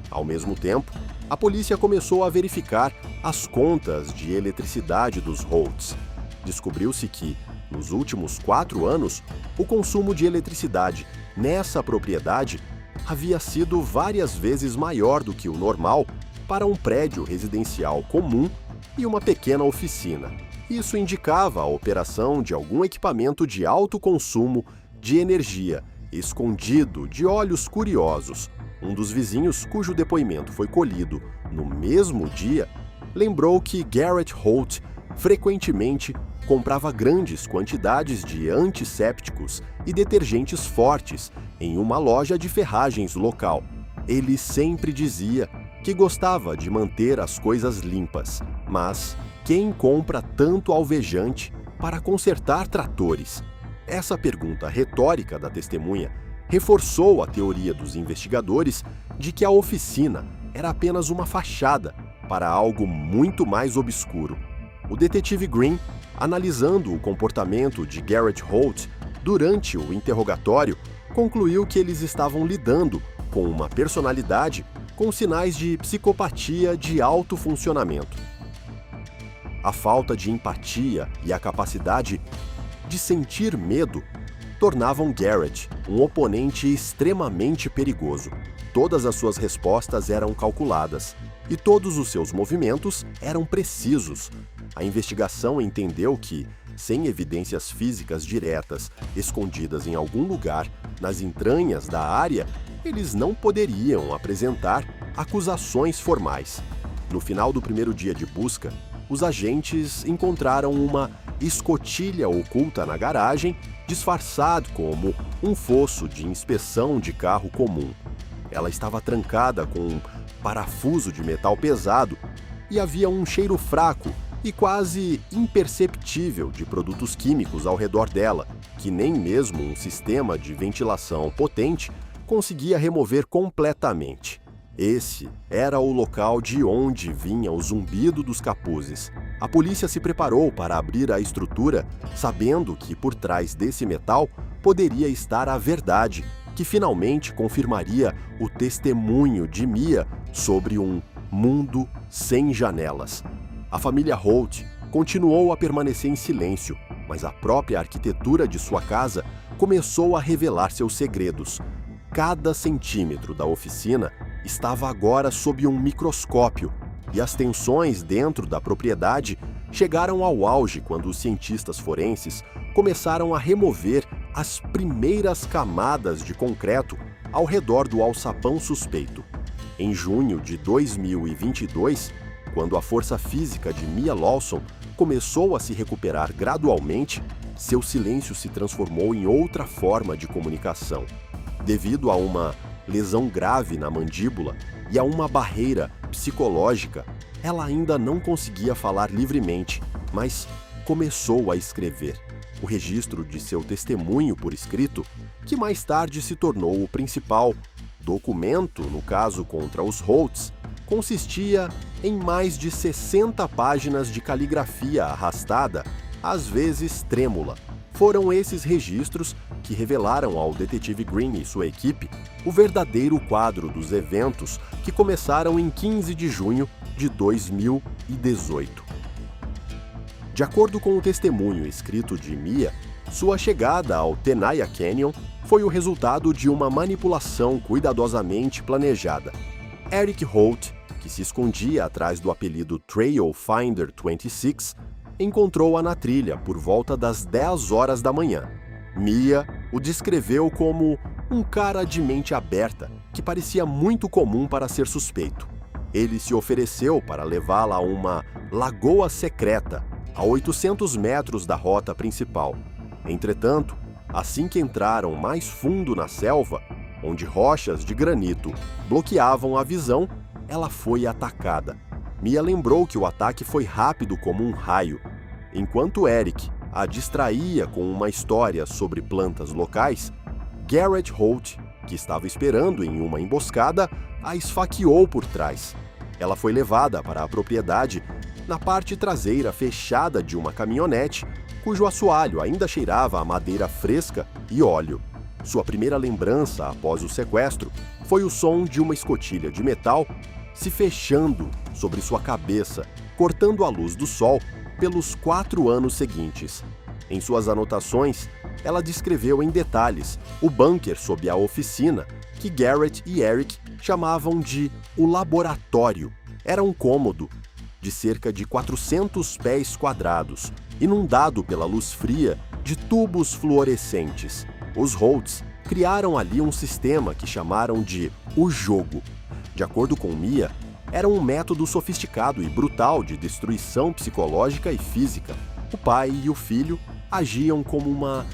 Ao mesmo tempo, a polícia começou a verificar as contas de eletricidade dos Holtz. Descobriu-se que, nos últimos 4 anos, o consumo de eletricidade nessa propriedade havia sido várias vezes maior do que o normal para um prédio residencial comum e uma pequena oficina. Isso indicava a operação de algum equipamento de alto consumo de energia, escondido de olhos curiosos. Um dos vizinhos, cujo depoimento foi colhido no mesmo dia, lembrou que Garrett Holt frequentemente comprava grandes quantidades de antissépticos e detergentes fortes em uma loja de ferragens local. Ele sempre dizia que gostava de manter as coisas limpas, mas quem compra tanto alvejante para consertar tratores? Essa pergunta retórica da testemunha reforçou a teoria dos investigadores de que a oficina era apenas uma fachada para algo muito mais obscuro. O detetive Green, analisando o comportamento de Garrett Holt durante o interrogatório, concluiu que eles estavam lidando com uma personalidade com sinais de psicopatia de alto funcionamento. A falta de empatia e a capacidade de sentir medo tornavam Garrett um oponente extremamente perigoso. Todas as suas respostas eram calculadas e todos os seus movimentos eram precisos. A investigação entendeu que, sem evidências físicas diretas escondidas em algum lugar nas entranhas da área, eles não poderiam apresentar acusações formais. No final do primeiro dia de busca, os agentes encontraram uma escotilha oculta na garagem, disfarçada como um fosso de inspeção de carro comum. Ela estava trancada com um parafuso de metal pesado e havia um cheiro fraco e quase imperceptível de produtos químicos ao redor dela, que nem mesmo um sistema de ventilação potente conseguia remover completamente. Esse era o local de onde vinha o zumbido dos capuzes. A polícia se preparou para abrir a estrutura, sabendo que por trás desse metal poderia estar a verdade, que finalmente confirmaria o testemunho de Mia sobre um mundo sem janelas. A família Holt continuou a permanecer em silêncio, mas a própria arquitetura de sua casa começou a revelar seus segredos. Cada centímetro da oficina estava agora sob um microscópio, e as tensões dentro da propriedade chegaram ao auge quando os cientistas forenses começaram a remover as primeiras camadas de concreto ao redor do alçapão suspeito. Em junho de 2022, quando a força física de Mia Lawson começou a se recuperar gradualmente, seu silêncio se transformou em outra forma de comunicação. Devido a uma lesão grave na mandíbula e a uma barreira psicológica, ela ainda não conseguia falar livremente, mas começou a escrever. O registro de seu testemunho por escrito, que mais tarde se tornou o principal documento no caso contra os Holtz, consistia em mais de 60 páginas de caligrafia arrastada, às vezes trêmula. Foram esses registros que revelaram ao detetive Green e sua equipe o verdadeiro quadro dos eventos que começaram em 15 de junho de 2018. De acordo com o testemunho escrito de Mia, sua chegada ao Tenaya Canyon foi o resultado de uma manipulação cuidadosamente planejada. Eric Holt, que se escondia atrás do apelido Trail Finder 26, encontrou-a na trilha por volta das 10 horas da manhã. Mia o descreveu como um cara de mente aberta, que parecia muito comum para ser suspeito. Ele se ofereceu para levá-la a uma lagoa secreta, a 800 metros da rota principal. Entretanto, assim que entraram mais fundo na selva, onde rochas de granito bloqueavam a visão, ela foi atacada. Mia lembrou que o ataque foi rápido como um raio. Enquanto Eric a distraía com uma história sobre plantas locais, Garrett Holt, que estava esperando em uma emboscada, a esfaqueou por trás. Ela foi levada para a propriedade na parte traseira fechada de uma caminhonete, cujo assoalho ainda cheirava a madeira fresca e óleo. Sua primeira lembrança após o sequestro foi o som de uma escotilha de metal se fechando sobre sua cabeça, cortando a luz do sol pelos 4 anos seguintes. Em suas anotações, ela descreveu em detalhes o bunker sob a oficina, que Garrett e Eric chamavam de o laboratório. Era um cômodo de cerca de 400 pés quadrados, inundado pela luz fria de tubos fluorescentes. Os Holtz criaram ali um sistema que chamaram de o jogo. De acordo com Mia, era um método sofisticado e brutal de destruição psicológica e física. O pai e o filho agiam como uma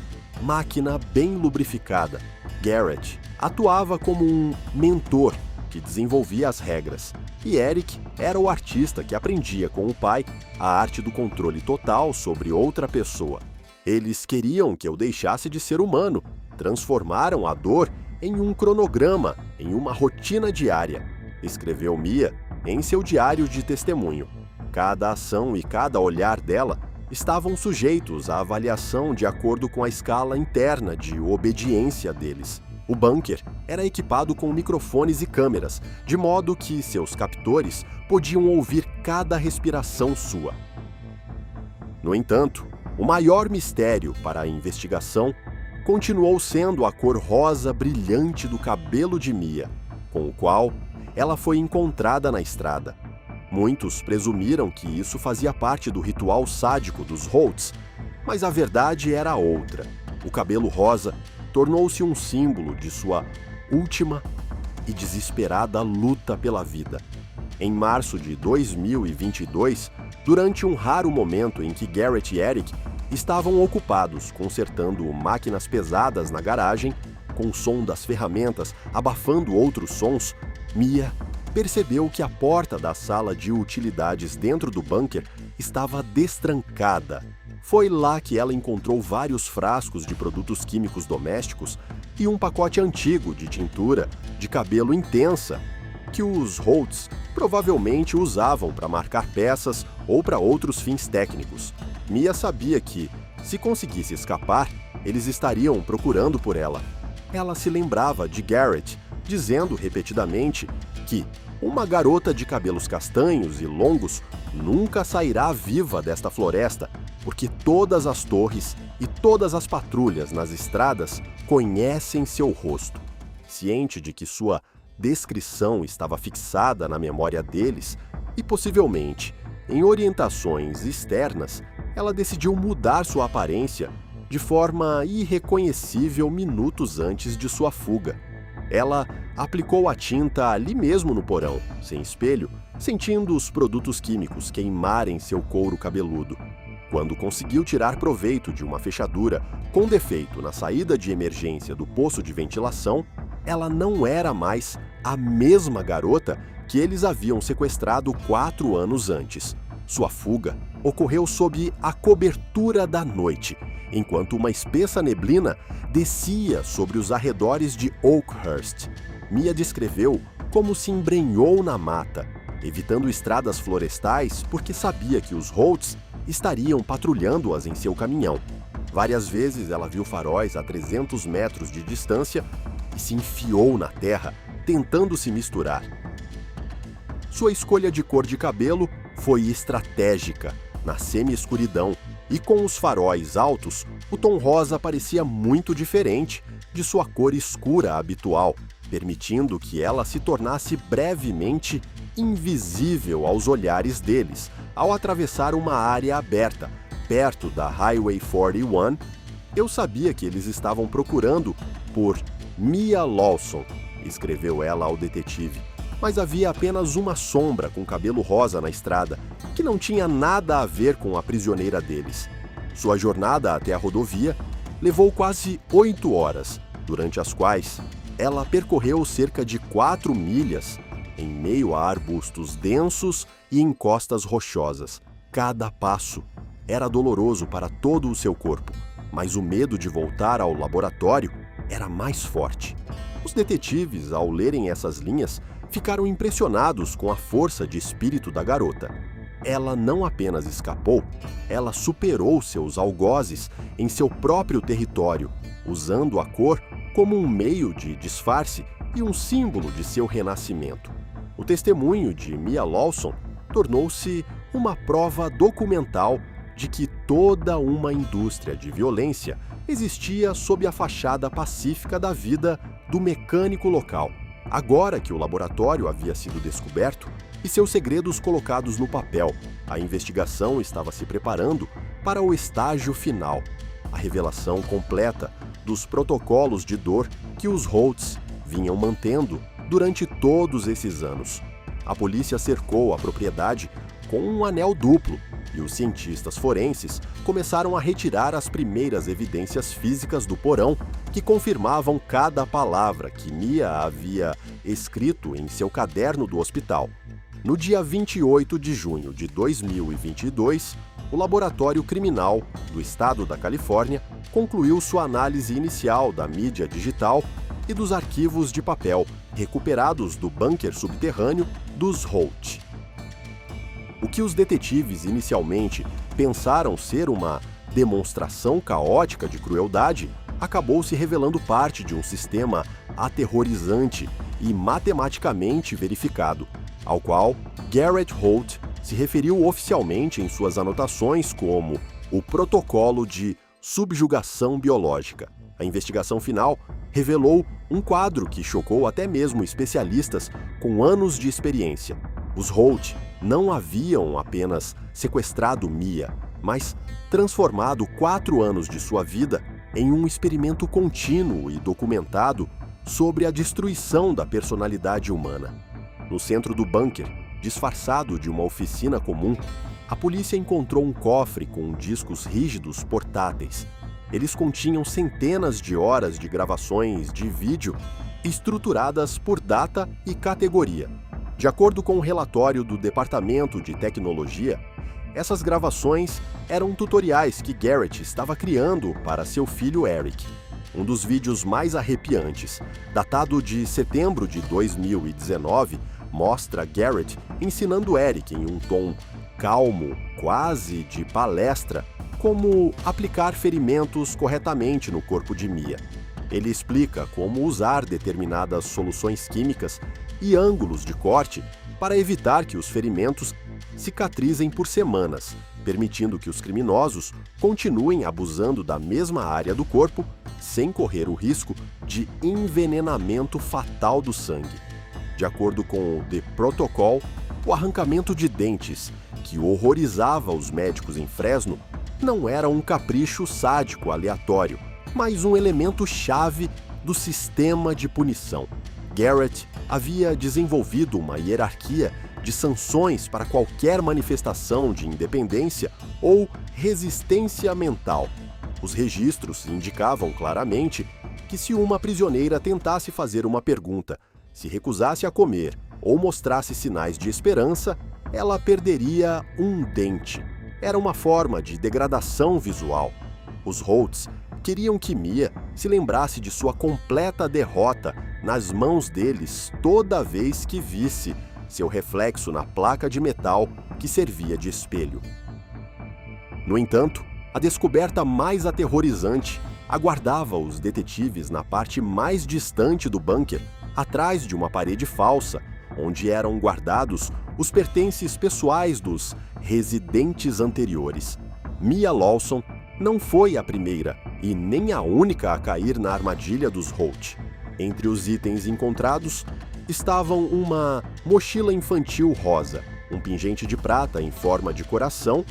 máquina bem lubrificada. Garrett atuava como um mentor que desenvolvia as regras, e Eric era o artista que aprendia com o pai a arte do controle total sobre outra pessoa. Eles queriam que eu deixasse de ser humano, transformaram a dor em um cronograma, em uma rotina diária, escreveu Mia em seu diário de testemunho. Cada ação e cada olhar dela estavam sujeitos à avaliação de acordo com a escala interna de obediência deles. O bunker era equipado com microfones e câmeras, de modo que seus captores podiam ouvir cada respiração sua. No entanto, o maior mistério para a investigação continuou sendo a cor rosa brilhante do cabelo de Mia, com o qual ela foi encontrada na estrada. Muitos presumiram que isso fazia parte do ritual sádico dos Holtz, mas a verdade era outra. O cabelo rosa tornou-se um símbolo de sua última e desesperada luta pela vida. Em março de 2022, durante um raro momento em que Garrett e Eric estavam ocupados consertando máquinas pesadas na garagem, com o som das ferramentas abafando outros sons, Mia percebeu que a porta da sala de utilidades dentro do bunker estava destrancada. Foi lá que ela encontrou vários frascos de produtos químicos domésticos e um pacote antigo de tintura de cabelo intensa que os Holtz provavelmente usavam para marcar peças ou para outros fins técnicos. Mia sabia que, se conseguisse escapar, eles estariam procurando por ela. Ela se lembrava de Garrett dizendo repetidamente que uma garota de cabelos castanhos e longos nunca sairá viva desta floresta, porque todas as torres e todas as patrulhas nas estradas conhecem seu rosto. Ciente de que sua descrição estava fixada na memória deles e, possivelmente, em orientações externas, ela decidiu mudar sua aparência de forma irreconhecível minutos antes de sua fuga. Ela aplicou a tinta ali mesmo no porão, sem espelho, sentindo os produtos químicos queimarem seu couro cabeludo. Quando conseguiu tirar proveito de uma fechadura com defeito na saída de emergência do poço de ventilação, ela não era mais a mesma garota que eles haviam sequestrado 4 anos antes. Sua fuga ocorreu sob a cobertura da noite, enquanto uma espessa neblina descia sobre os arredores de Oakhurst. Mia descreveu como se embrenhou na mata, evitando estradas florestais porque sabia que os Holtz estariam patrulhando-as em seu caminhão. Várias vezes ela viu faróis a 300 metros de distância e se enfiou na terra, tentando se misturar. Sua escolha de cor de cabelo foi estratégica. Na semi-escuridão e com os faróis altos, o tom rosa parecia muito diferente de sua cor escura habitual, permitindo que ela se tornasse brevemente invisível aos olhares deles ao atravessar uma área aberta, perto da Highway 41. Eu sabia que eles estavam procurando por Mia Lawson, escreveu ela ao detetive, mas havia apenas uma sombra com cabelo rosa na estrada, que não tinha nada a ver com a prisioneira deles. Sua jornada até a rodovia levou quase 8 horas, durante as quais ela percorreu cerca de 4 milhas, em meio a arbustos densos e encostas rochosas. Cada passo era doloroso para todo o seu corpo, mas o medo de voltar ao laboratório era mais forte. Os detetives, ao lerem essas linhas, ficaram impressionados com a força de espírito da garota. Ela não apenas escapou, ela superou seus algozes em seu próprio território, usando a cor como um meio de disfarce e um símbolo de seu renascimento. O testemunho de Mia Lawson tornou-se uma prova documental de que toda uma indústria de violência existia sob a fachada pacífica da vida do mecânico local. Agora que o laboratório havia sido descoberto e seus segredos colocados no papel, a investigação estava se preparando para o estágio final, a revelação completa dos protocolos de dor que os Holtz vinham mantendo durante todos esses anos. A polícia cercou a propriedade com um anel duplo e os cientistas forenses começaram a retirar as primeiras evidências físicas do porão que confirmavam cada palavra que Mia havia escrito em seu caderno do hospital. No dia 28 de junho de 2022, o Laboratório Criminal do Estado da Califórnia concluiu sua análise inicial da mídia digital e dos arquivos de papel recuperados do bunker subterrâneo dos Holtz. O que os detetives inicialmente pensaram ser uma demonstração caótica de crueldade acabou se revelando parte de um sistema aterrorizante e matematicamente verificado, ao qual Garrett Holt se referiu oficialmente em suas anotações como o protocolo de subjugação biológica. A investigação final revelou um quadro que chocou até mesmo especialistas com anos de experiência. Os Holt não haviam apenas sequestrado Mia, mas transformado 4 anos de sua vida em um experimento contínuo e documentado sobre a destruição da personalidade humana. No centro do bunker, disfarçado de uma oficina comum, a polícia encontrou um cofre com discos rígidos portáteis. Eles continham centenas de horas de gravações de vídeo estruturadas por data e categoria. De acordo com o relatório do Departamento de Tecnologia, essas gravações eram tutoriais que Garrett estava criando para seu filho Eric. Um dos vídeos mais arrepiantes, datado de setembro de 2019, mostra Garrett ensinando Eric em um tom calmo, quase de palestra, como aplicar ferimentos corretamente no corpo de Mia. Ele explica como usar determinadas soluções químicas e ângulos de corte para evitar que os ferimentos cicatrizem por semanas, permitindo que os criminosos continuem abusando da mesma área do corpo sem correr o risco de envenenamento fatal do sangue. De acordo com o The Protocol, o arrancamento de dentes, que horrorizava os médicos em Fresno, não era um capricho sádico aleatório, mas um elemento-chave do sistema de punição. Garrett havia desenvolvido uma hierarquia de sanções para qualquer manifestação de independência ou resistência mental. Os registros indicavam claramente que se uma prisioneira tentasse fazer uma pergunta, se recusasse a comer ou mostrasse sinais de esperança, ela perderia um dente. Era uma forma de degradação visual. Os Holtz queriam que Mia se lembrasse de sua completa derrota nas mãos deles toda vez que visse seu reflexo na placa de metal que servia de espelho. No entanto, a descoberta mais aterrorizante aguardava os detetives na parte mais distante do bunker, atrás de uma parede falsa, onde eram guardados os pertences pessoais dos residentes anteriores. Mia Lawson não foi a primeira e nem a única a cair na armadilha dos Holt. Entre os itens encontrados estavam uma mochila infantil rosa, um pingente de prata em forma de coração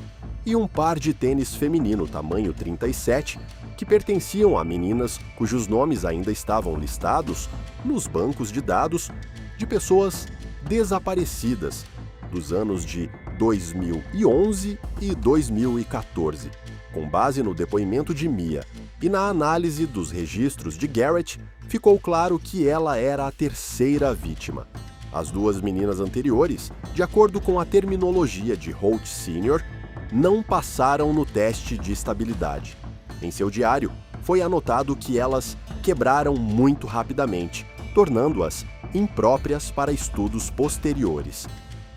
e um par de tênis feminino tamanho 37 que pertenciam a meninas cujos nomes ainda estavam listados nos bancos de dados de pessoas desaparecidas dos anos de 2011 e 2014. Com base no depoimento de Mia e na análise dos registros de Garrett, ficou claro que ela era a terceira vítima. As duas meninas anteriores, de acordo com a terminologia de Holt Sr., não passaram no teste de estabilidade. Em seu diário, foi anotado que elas quebraram muito rapidamente, tornando-as impróprias para estudos posteriores.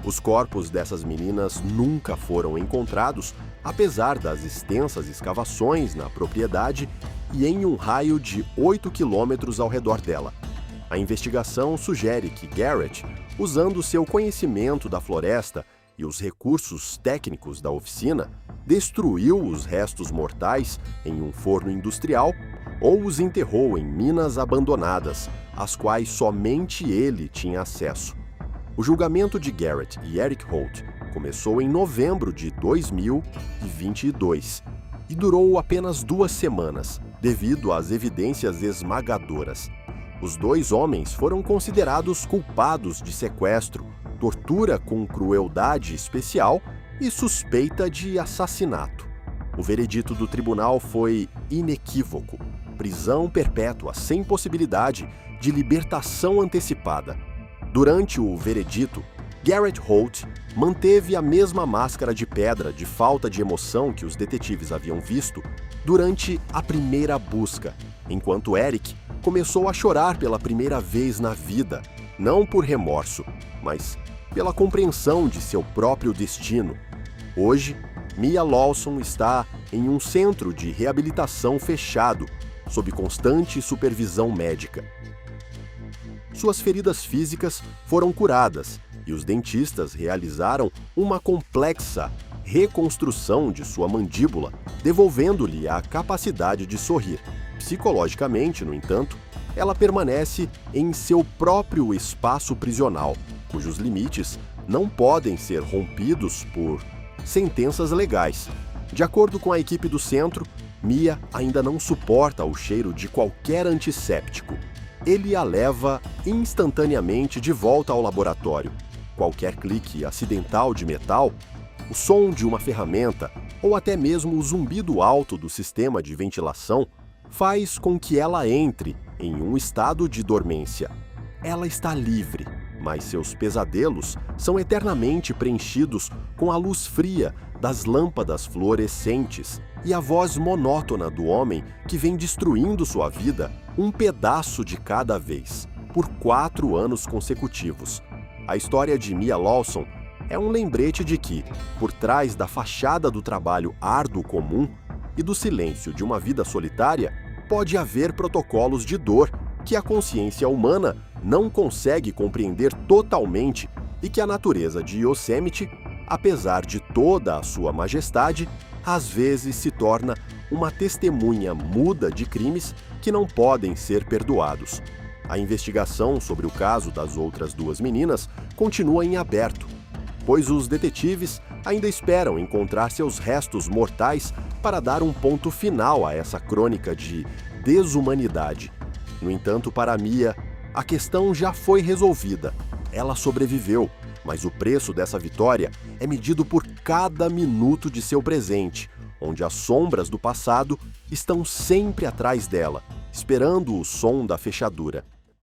Os corpos dessas meninas nunca foram encontrados, apesar das extensas escavações na propriedade e em um raio de 8 quilômetros ao redor dela. A investigação sugere que Garrett, usando seu conhecimento da floresta e os recursos técnicos da oficina, destruiu os restos mortais em um forno industrial ou os enterrou em minas abandonadas, às quais somente ele tinha acesso. O julgamento de Garrett e Eric Holt começou em novembro de 2022 e durou apenas 2 semanas, devido às evidências esmagadoras. Os dois homens foram considerados culpados de sequestro, tortura com crueldade especial e suspeita de assassinato. O veredito do tribunal foi inequívoco: prisão perpétua sem possibilidade de libertação antecipada. Durante o veredito, Garrett Holt manteve a mesma máscara de pedra de falta de emoção que os detetives haviam visto durante a primeira busca, enquanto Eric começou a chorar pela primeira vez na vida, não por remorso, mas pela compreensão de seu próprio destino. Hoje, Mia Lawson está em um centro de reabilitação fechado, sob constante supervisão médica. Suas feridas físicas foram curadas e os dentistas realizaram uma complexa reconstrução de sua mandíbula, devolvendo-lhe a capacidade de sorrir. Psicologicamente, no entanto, ela permanece em seu próprio espaço prisional, cujos limites não podem ser rompidos por sentenças legais. De acordo com a equipe do centro, Mia ainda não suporta o cheiro de qualquer antisséptico. Ele a leva instantaneamente de volta ao laboratório. Qualquer clique acidental de metal O som de uma ferramenta ou até mesmo o zumbido alto do sistema de ventilação faz com que ela entre em um estado de dormência. Ela está livre, mas seus pesadelos são eternamente preenchidos com a luz fria das lâmpadas fluorescentes e a voz monótona do homem que vem destruindo sua vida um pedaço de cada vez, por 4 anos consecutivos. A história de Mia Lawson é um lembrete de que, por trás da fachada do trabalho árduo comum e do silêncio de uma vida solitária, pode haver protocolos de dor que a consciência humana não consegue compreender totalmente e que a natureza de Yosemite, apesar de toda a sua majestade, às vezes se torna uma testemunha muda de crimes que não podem ser perdoados. A investigação sobre o caso das outras 2 meninas continua em aberto, pois os detetives ainda esperam encontrar seus restos mortais para dar um ponto final a essa crônica de desumanidade. No entanto, para Mia, a questão já foi resolvida. Ela sobreviveu, mas o preço dessa vitória é medido por cada minuto de seu presente, onde as sombras do passado estão sempre atrás dela, esperando o som da fechadura.